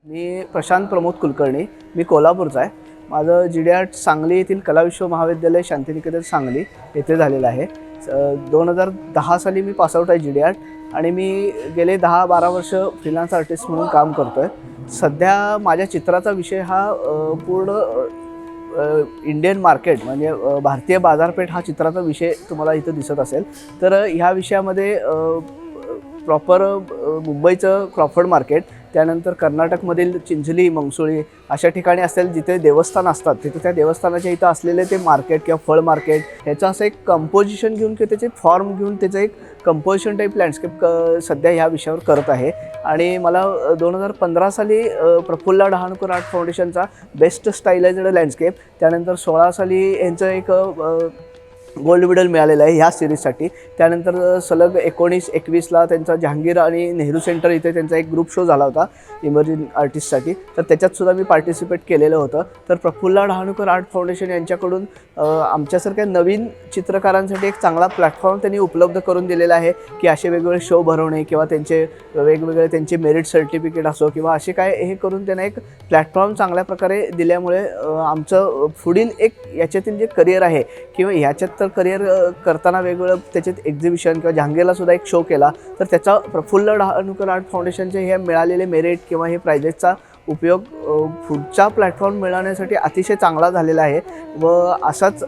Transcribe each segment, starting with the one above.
मी प्रशांत प्रमोद कुलकर्णी. मी कोल्हापूरचा आहे. माझं जी.डी.आर्ट सांगली येथील कला विश्व महाविद्यालय शांतिनिकेतन सांगली येथे झालेलं आहे. 2010 साली मी पासआउट आहे जी.डी.आर्ट आणि मी गेले 10-12 वर्ष फ्रीलान्स आर्टिस्ट म्हणून काम करतो आहे. सध्या माझ्या चित्राचा विषय हा पूर्ण इंडियन मार्केट म्हणजे भारतीय बाजारपेठ हा चित्राचा विषय तुम्हाला इथं दिसत असेल. तर ह्या विषयामध्ये प्रॉपर मुंबईचं क्रॉफर्ड मार्केट, त्यानंतर कर्नाटकमधील चिंचली, मंगसुळी अशा ठिकाणी असेल जिथे देवस्थान असतात, तिथे त्या देवस्थानाच्या इथं असलेले ते मार्केट किंवा फळ मार्केट ह्याचं असं एक कंपोजिशन घेऊन किंवा त्याचे फॉर्म घेऊन त्याचं एक कंपोजिशन टाईप लँडस्केप सध्या ह्या विषयावर करत आहे. आणि मला 2015 साली प्रफुल्ला डहाणूकर आर्ट फाउंडेशनचा बेस्ट स्टाईलाइज्ड लँडस्केप, त्यानंतर 16 साली यांचं एक गोल्ड मेडल मिळालेलं आहे ह्या सिरीजसाठी. त्यानंतर सलग 19-21ला त्यांचा जहांगीर आणि नेहरू सेंटर इथे त्यांचा एक ग्रुप शो झाला होता इमर्जिंग आर्टिस्टसाठी. तर त्याच्यातसुद्धा मी पार्टिसिपेट केलेलं होतं. तर प्रफुल्ला डहाणूकर आर्ट फाउंडेशन यांच्याकडून आमच्यासारख्या नवीन चित्रकारांसाठी एक चांगला प्लॅटफॉर्म त्यांनी उपलब्ध करून दिलेला आहे की असे वेगवेगळे शो भरवणे किंवा त्यांचे वेगवेगळे त्यांचे मेरिट सर्टिफिकेट असो किंवा असे काय हे करून त्यांना एक प्लॅटफॉर्म चांगल्या प्रकारे दिल्यामुळे आमचं पुढील एक याच्यातील जे करिअर आहे किंवा ह्याच्यात तर करिअर करताना वेगवेगळं त्याच्यात एक्झिबिशन किंवा जहांगीरलासुद्धा एक शो केला. तर त्याचा प्रफुल्ल डहाणूकर आर्ट फाउंडेशनचे हे मिळालेले मेरिट किंवा हे प्राइजेसचा उपयोग पुढचा प्लॅटफॉर्म मिळवण्यासाठी अतिशय चांगला झालेला आहे. व असाच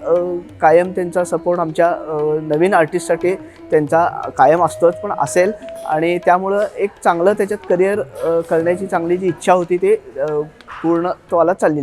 कायम त्यांचा सपोर्ट आमच्या नवीन आर्टिस्टसाठी त्यांचा कायम असतोच पण असेल. आणि त्यामुळं एक चांगलं त्याच्यात करिअर करण्याची चांगली जी इच्छा होती ते पूर्णत्वाला चाललेली.